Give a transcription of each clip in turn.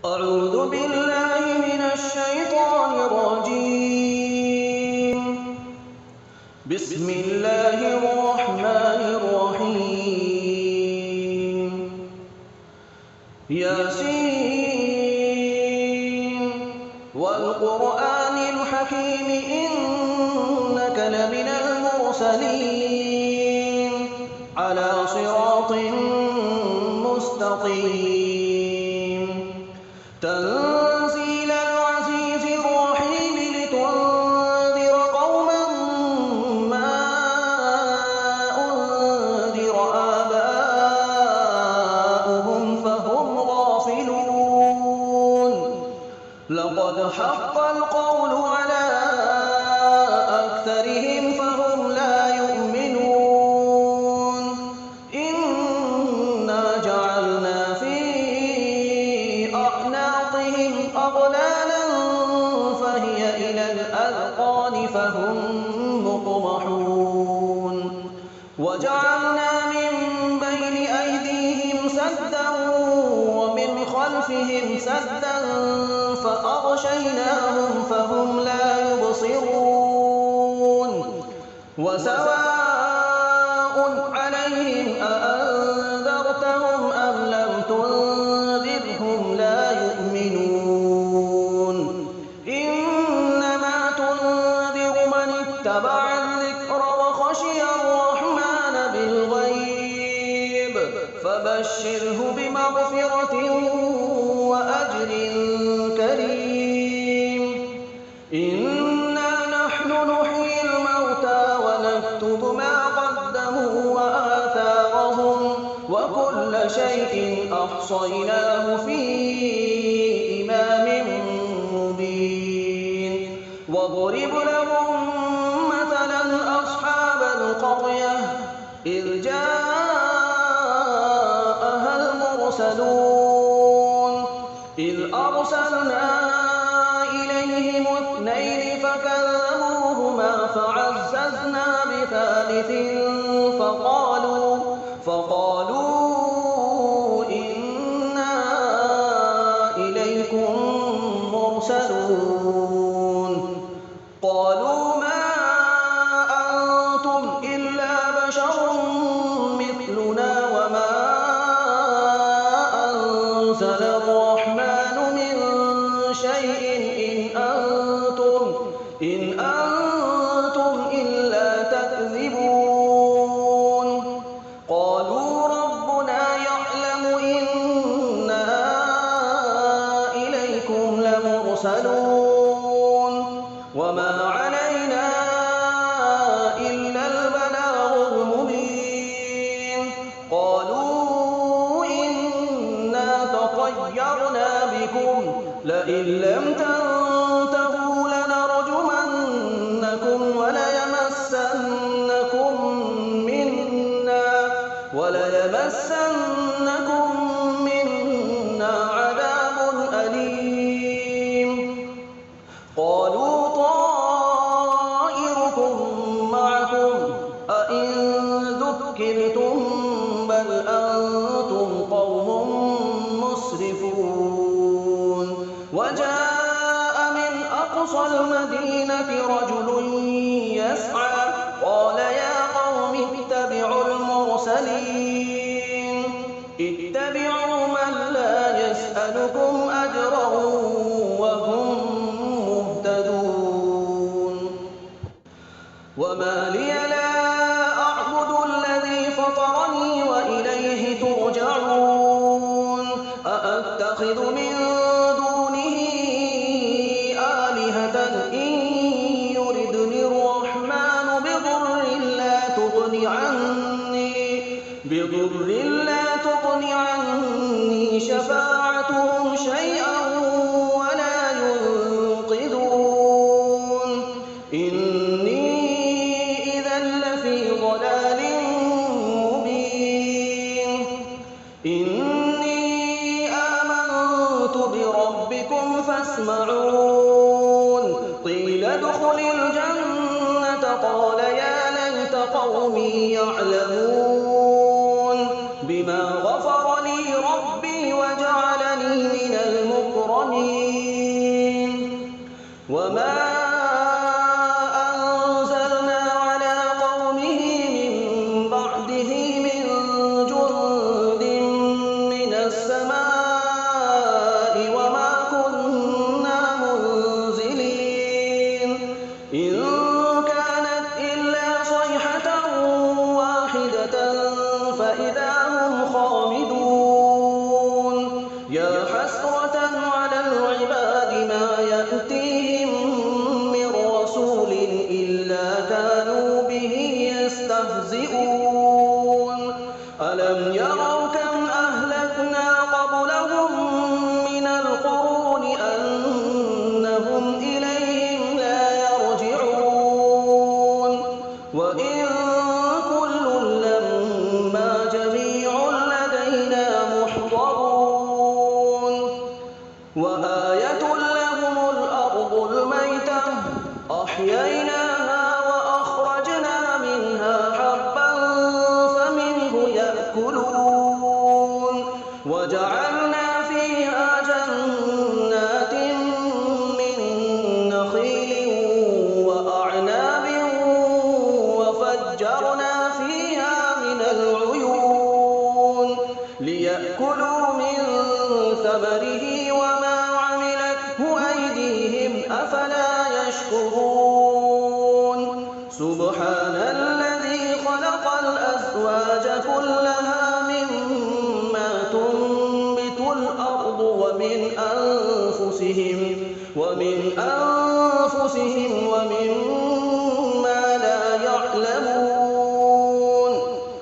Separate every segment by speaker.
Speaker 1: أعوذ بالله من الشيطان الرجيم. بسم الله الرحمن الرحيم. ياسين والقرآن الحكيم إنك لمن المرسلين على صراط مستقيم. تنزيل العزيز الرحيم لتنذر قوما ما أنذر آباؤهم فهم غافلون. لقد حق القول على أكثرهم فهم لا يؤمنون. إنا جعلنا في أعناقهم أغلالا فهي إلى الأذقان فهم مقمحون. وجعلنا من بين أيديهم سدا ومن خلفهم سدا فأغشيناهم فهم لا يبصرون. وسواء عليهم أأنذرتهم أم لم تنذرهم لا يؤمنون. إنما تنذر من اتبع الذكر وخشي الرحمن بالغيب فبشره بمغفرة وأجر كريم. إنا نحن نحيي الموتى ونكتب ما قدموا وآثارهم وكل شيء أحصيناه في إمام مبين. واضرب لهم مثلا أصحاب القرية إذ جاءها المرسلون إذ أرسلنا إليهم اثنين فكذبوهما فعززنا بثالث فقالوا إنا إليكم مرسلون. قالوا ما أنتم إلا بشر مثلنا وما أنزل الرحمن من شيء إن أنتم إلا تكذبون. قالوا ربنا يعلم إنا إليكم لمرسلون وما علينا إلا البلاغ المبين. قالوا إنا تطيرنا بكم لئن لم تنتهوا لنرجمنكم وليمسنكم منا عذاب أليم. قالوا طائركم معكم أئن ذكرتم بل أنتم قوم مسرفون. وجاء من أقصى المدينة رجل يسعى قال يا قوم اتبعوا المرسلين اتبعوا من لا يسألكم أجرا وهم مهتدون. وما لي لا أعبد الذي فطرني وإليه ترجعون. أأتخذ من دونه آلهة إن يردني الرحمن بضر لا تغن عني شفاعتهم شيئا ولا ينقذون. إني إذا لفي ضلال مبين. إني آمنت بربكم فاسمعون. قيل ادخل الجنة قال يا ليت قومي يعلمون بما غفر لي ربي وجعلني من المكرمين. وما أنزلنا على قومه من بعده من جند من السماء وما كنا منزلين إن كانت إلا صيحة واحدة فإذا هم خامدون يا حسرة على العباد ما يأتيهم من رسول إلا كانوا به يستهزئون ألم يروا كم أهلكنا قبلهم من القرون أنهم إليهم لا يرجعون وإن كل لما جميع لدينا محضرون وآية لهم الأرض الميتة أحييناها وأخرجنا منها حبا فمنه يأكلون وجعلنا فيها جنات من نخيل وأعناب وفجرنا فيها من العيون ليأكلوا من ثمره وما عملته أيديهم أفلا يشكرون سبحان الذي خلق الأزواج كلها مما تنبت الأرض ومن أنفسهم ومما لا يعلمون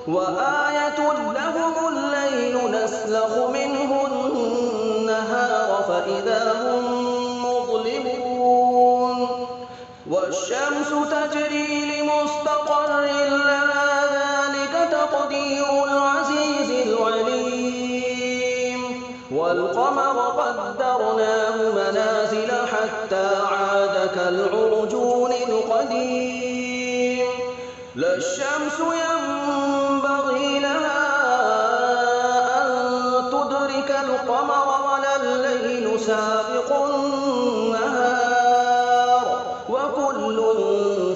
Speaker 1: وآية لهم الليل نسلخ منه النهار فإذا هم مظلمون والشمس تجري لمستقر لها ذلك تقدير العزيز العليم والقمر قدرناه منازل حتى عاد كالعرجون القديم لا الشمس ينبغي لها أن تدرك القمر ولا الليل سابق النهار وكل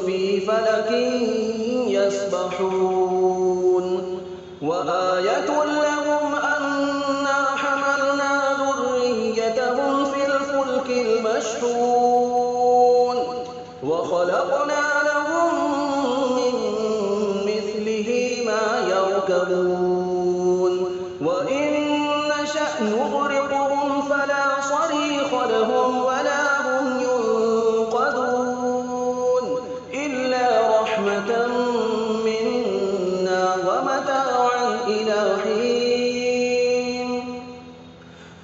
Speaker 1: في فلك يسبحون وآية لهم أنا حملنا ذريتهم في الفلك المشحون وخلقنا لهم من مثله ما يركبون وإن نشأ نغرقهم فلا صريخ لهم ولا هم ينقذون إلا رحمة منا ومتاعا إلى حين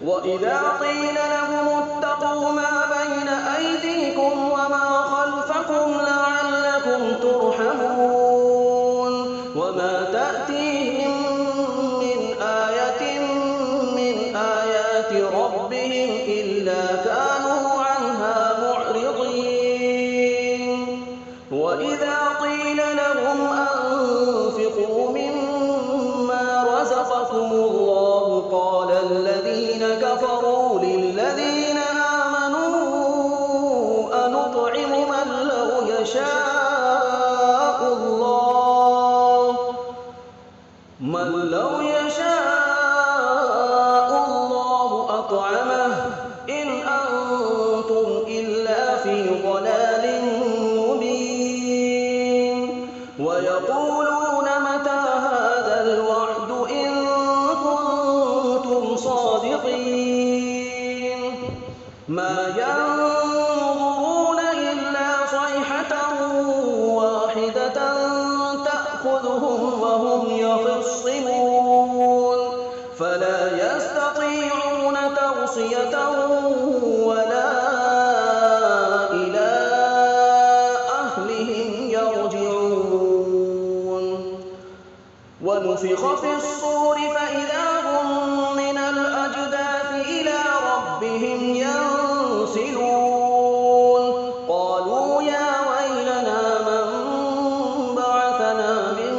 Speaker 1: وإذا قيل لهم اتقوا ما بين أيديكم وما خلفكم لعلكم ترحمون وما تأتيهم من آية من آيات ربهم إلا كانوا عنها معرضين وإذا قيل لهم أنفقوا مما رزقكم الله قال الذين كفروا للذين آمنوا أنطعم من لو يشاء الله أطعمه إن أنتم إلا في ضلال مبين ويقولون متى هذا الوعد إن كنتم صادقين ما ينظرون إلا صيحة واحدة تأخذهم وهم يخصمون فلا يستطيعون توصية ولا إلى أهلهم يرجعون ونفخ في الصور فإذا هم من الأجداث إلى ربهم ينسلون قالوا يا ويلنا من بعثنا من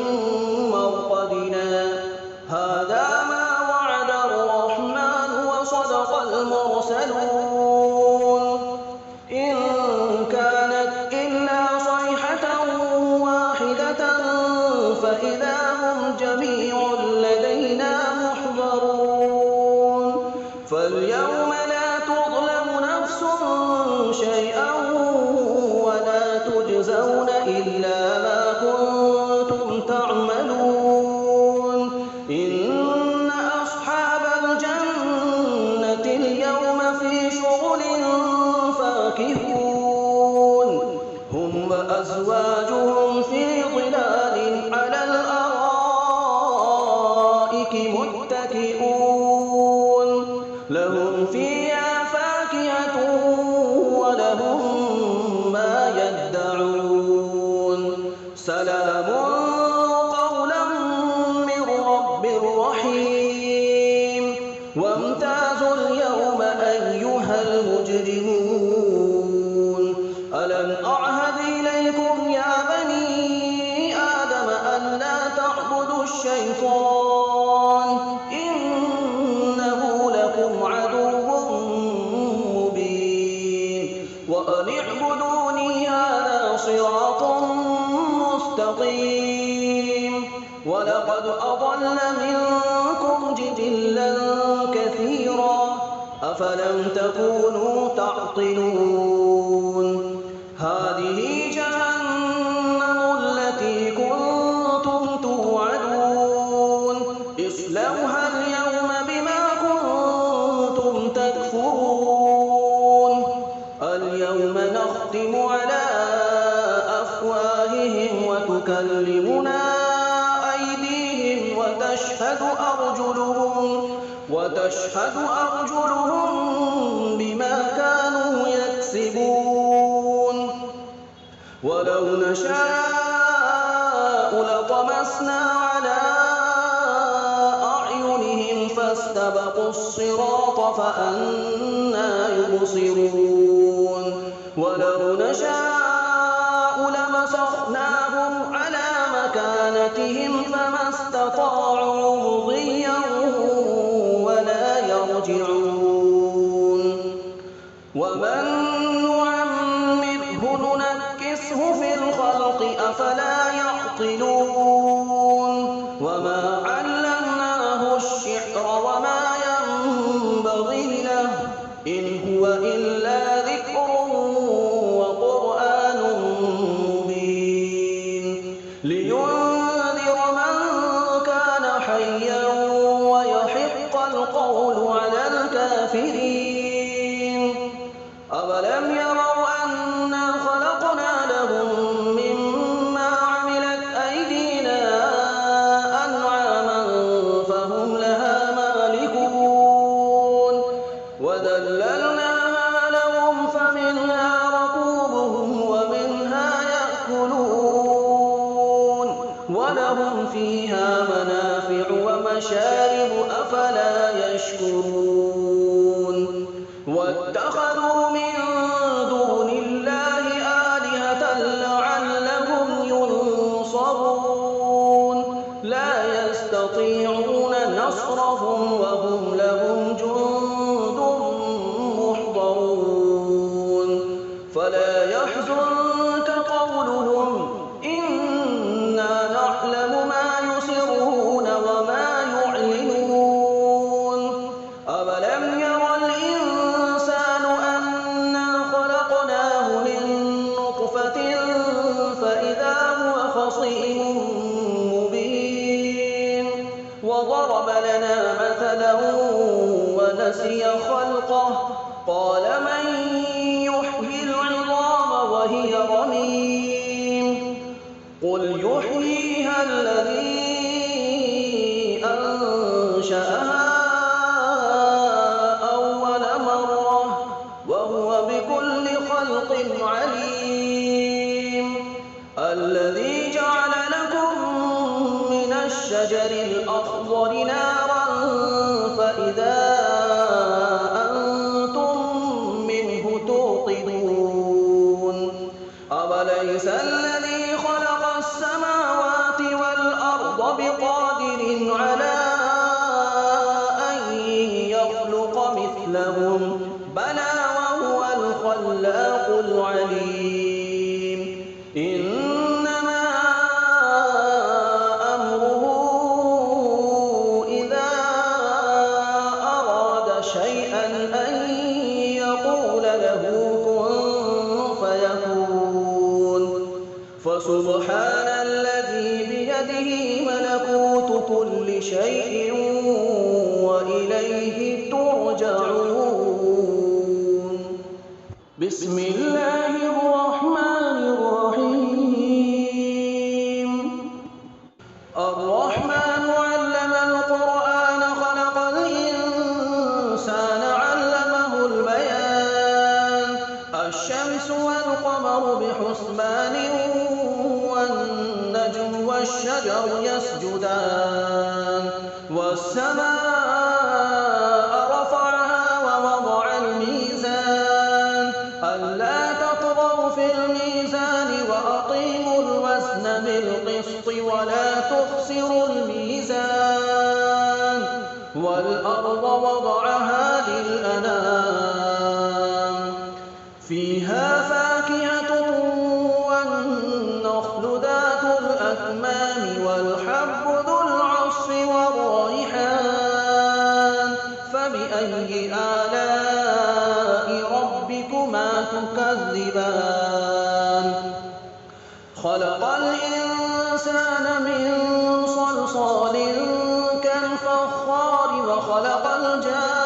Speaker 1: مرقدنا هذا ما وعد الرحمن وصدق المرسلون إن يوم لا تظلم نفس شيئا ولا تجزون إلا ما كنتم تعملون إن أصحاب الجنة اليوم في شغل فاكهون هم وأزواجهم في ظلال على الأرائك متكئون لهم فيها فاكهة ولهم ما يدعون سلام قولا من رب رحيم وامتازوا اليوم أيها المجرمون ألم أعهد إليكم يا بني آدم ألا تعبدوا الشيطان إنه لكم عدو مبين وأن اعبدوني هذا صراط مستقيم ولقد أضل منكم جبلا كثيرا أفلم تكونوا تعقلون هذه جهنم التي كنتم توعدون اصلوها اليوم بما كنتم تكفرون اليوم نختم على أفواههم وتكلمنا أيديهم وتشهد أرجلهم بما كانوا يكسبون ولو نشاء لطمسنا على أعينهم فاستبقوا الصراط فأنى يبصرون ولو نشاء لمسخناهم على مكانتهم فما استطاعوا مضيا ولا يرجعون ومن نعمره ننكسه في الخلق أفلا يعقلون وما علمناه الشعر وما ينبغي له إن هو إلا ذكر وقرآن مبين لينذر من كان حيا ويحق القول على الكافرين أولم يروا أنا خلقنا لهم مما عملت أيدينا أنعاما فهم لها مالكون وذللناها لهم فمنها ركوبهم ومنها يأكلون ولهم فيها منافع ومشارب أفلا يشكرون واتخذوا من دون الله آلهة لعلهم ينصرون لا يستطيعون نصرهم وهم لهم جند محضرون فلا يحزنك قولهم إنا نعلم ما يسرون وما يعلنون أولم ير الإنسان أنا خلقناه من نطفة فإذا هو خصيم مبين وضرب لنا مثلا ونسي خلقه قال من يحيي العظام وهي رميم قل يحييها الذي أنشأها أول مرة وهو بكل خلق عليم الذي جعل لكم من الشجر الأخضر نارا فإذا أنتم منه توقدون أوليس الذي خلق السماوات والأرض بقادر على أن يخلق مثلهم بلى وهو الخلاق العليم إنما أمره إذا أراد شيئا أن فسبحان الذي بيده ملكوت كل شيء وإليه ترجعون. بسم الله الرحمن الرحيم. الرحمن علم القرآن خلق الإنسان علمه البيان. الشمس والقمر بحسبان والنجم والشجر يسجدان والسماء رفعها ووضع الميزان ألا تطغوا في الميزان وأقيموا الوزن بالقسط ولا تخسروا الميزان والأرض وضعها للأنام فيها فاكهة والنخل ذات الأكمام والحب ذو العصف والريحان فبأي آلاء ربكما تكذبان. خلق الإنسان من صلصال كالفخار وخلق الجان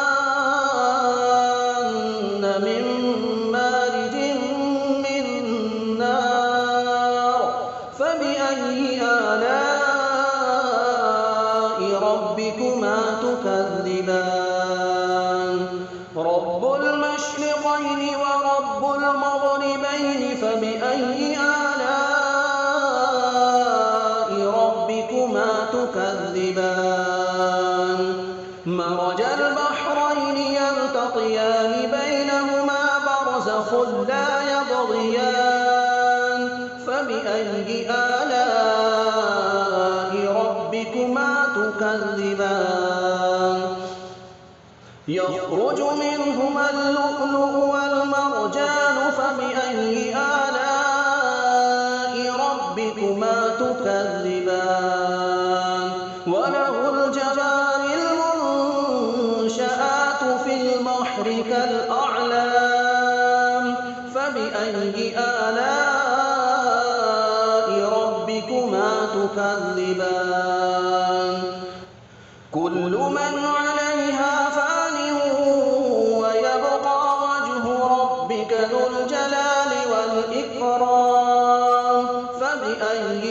Speaker 1: من مارج من نار فبأي آلاء ربكما تكذبان. رب المشرقين ورب المغربين فبأي آلاء ربكما تكذبان. مرج البحرين يلتقيان بينهما برزخ لا يبغيان فبأي آلاء ربكما تكذبان. يخرج منهما اللؤلؤ والمرجان فبأي آلاء ربكما تكذبان. وله الجوار المنشآت في البحر كالأعلام فبأي آلاء ربكما تكذبان. كل من عليها فان ويبقى وجه ربك ذو الجلال والإكرام فبأي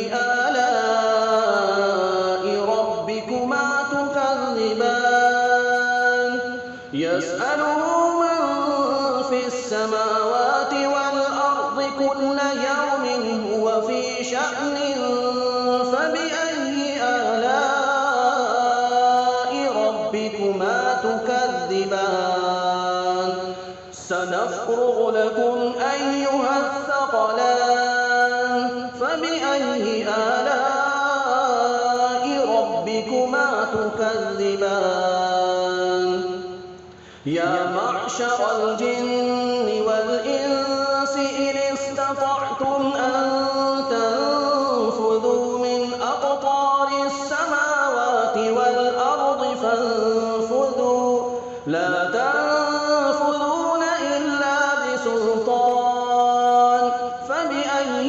Speaker 1: آلاء ربكما تكذبان. يسأله من في السماوات والأرض كل يوم هو في شأن فبأي آلاء ربكما تكذبان. سنفرغ لكم أيها الثقلان فبأي آلاء ربكما تكذبان. يا معشر الجن والإنس إن استطعتم أن تنفذوا من أقطار السماوات والأرض فانفذوا لا تنفذون إلا بسلطان فبأي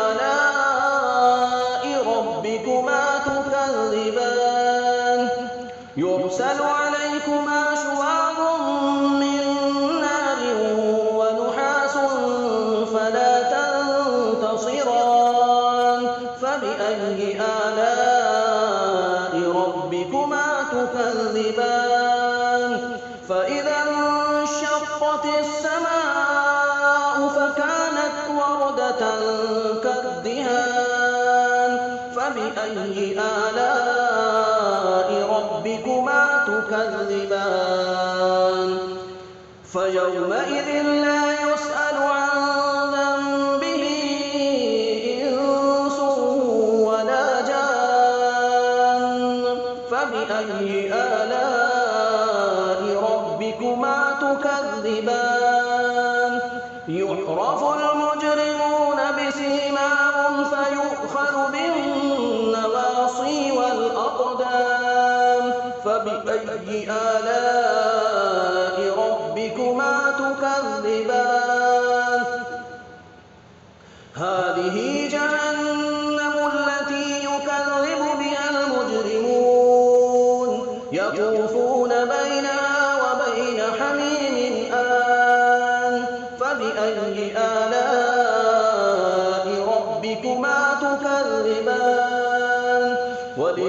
Speaker 1: آلاء ربكما تكذبان. يرسل عليكما شواظ من نار ونحاس فلا تنتصران فبأي آلاء ربكما تكذبان. فإذا انشقت السماء فكانت وردة كالدهان فبأي آلاء ربكما تكذبان. فيومئذ لا يسأل عن ذنبه إنس ولا جان فبأي آلاء ربكما تكذبان. يعرف المجرمون بسيماهم فيؤخذ بالنواصي والأقدام فبأي آلاء ربكما تكذبان. هذه جهنم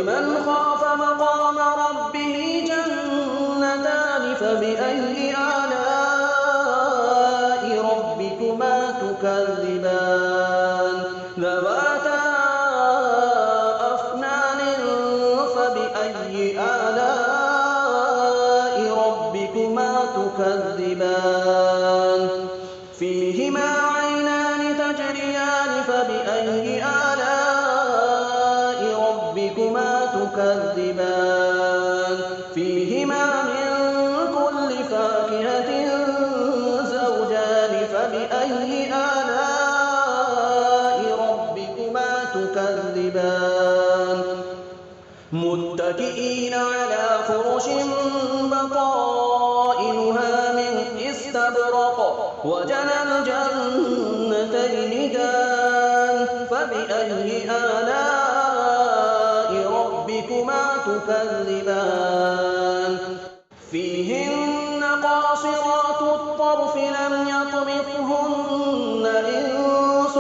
Speaker 1: وَلِمَنْ خَافَ مَقَامَ رَبِّهِ جَنَّتَانِ فَبِأَيِّ آلَاءِ رَبِّكُمَا تُكَذِّبَانِ ذَوَاتَا أَفْنَانٍ فَبِأَيِّ آلَاءِ رَبِّكُمَا تُكَذِّبَانِ فِيهِمَا عَيْنَانِ تَجْرِيَانِ فَبِأَيِّ آلَاءِ رَبِّكُمَا تُكَذِّبَانِ فِيهِمَا مِن كُلِّ فَاكِهَةٍ زَوْجَانِ فَبِأَيِّ آلَاءِ رَبِّكُمَا تُكَذِّبَانِ مُتَّكِئِينَ عَلَىٰ فُرُشٍ بَطَائِنُهَا مِنْ إِسْتَبْرَقٍ وَجَنَى الْجَنَّتَيْنِ دَانٍ فَبِأَيِّ آلَاءِ رَبِّكُمَا تُكَذِّبَانِ فِيهِنَّ قَاصِرَاتُ الطَّرْفِ لَمْ يَطْمِثْهُنَّ إِنسٌ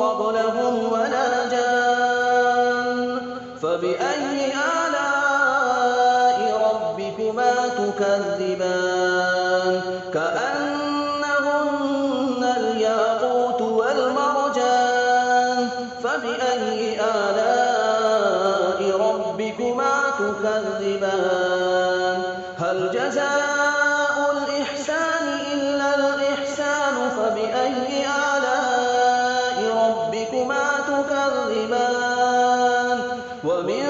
Speaker 1: قَبْلَهُمْ وَلَا جَانٌّ فَبِأَيِّ آلَاءِ رَبِّكُمَا تُكَذِّبَانِ كَأَنَّهُنَّ الْيَاقُوتُ وَالْمَرْجَانُ فَبِأَيِّ آلَاءِ رَبِّكُمَا تُكَذِّبَانِ هَلْ جَزَاءُ الْإِحْسَانِ إِلَّا الْإِحْسَانُ فَبِأَيِّ آلَاءِ رَبِّكُمَا تُكَذِّبَانِ وَمِن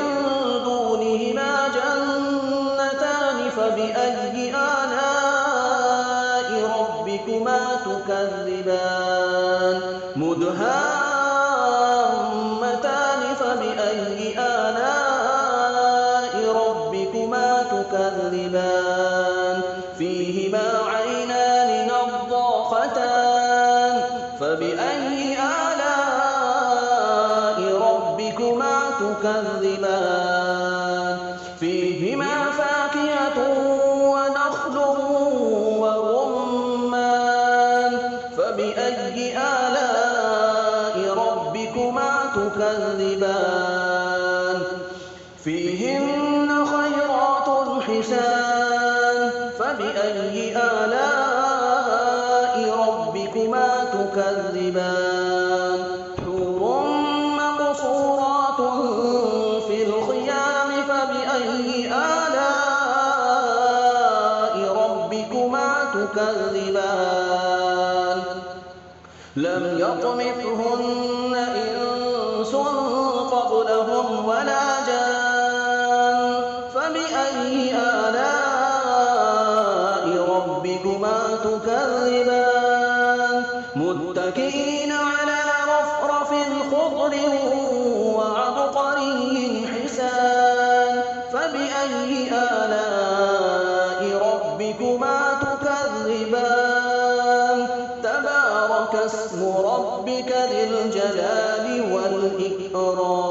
Speaker 1: دُونِهِمَا جَنَّتَانِ فَبِأَيِّ آلَاءِ رَبِّكُمَا تُكَذِّبَانِ مُدْهَامَّتَانِ فَبِأَيِّ آلَاءِ رَبِّكُمَا تُكَذِّبَانِ فِيهِمَا عَيْنَانِ نَضَّاخَتَانِ فَبِأَيِّ آلَاءِ رَبِّكُمَا تُكَذِّبَانِ فِيهِمَا فَاكِهَةٌ وَنَخْلٌ وَرُمَّانٌ فَبِأَيِّ آلَاءِ رَبِّكُمَا تُكَذِّبَانِ فِيهِنَّ خَيْرَاتٌ حِسَانٌ فَبِأَيِّ آلَاءِ رَبِّكُمَا تُكَذِّبَانِ حُورٌ مَّقْصُورَاتٌ فِي الْخِيَامِ فَبِأَيِّ آلَاءِ رَبِّكُمَا تُكَذِّبَانِ لَمْ يَطْمِثْهُنَّ إِنسٌ قَبْلَهُمْ وَلَا جَانٌّ فَبِأَيِّ آلَاءِ رَبِّكُمَا تُكَذِّبَانِ مُتَّكِئِينَ عَلَىٰ رَفْرَفٍ خُضْرٍ وَعَبْقَرِيٍّ حِسَانٍ فَبِأَيِّ آلَاءِ رَبِّكُمَا تُكَذِّبَانِ تَبَارَكَ اسْمُ رَبِّكَ ذِي الْجَلَالِ وَالْإِكْرَامِ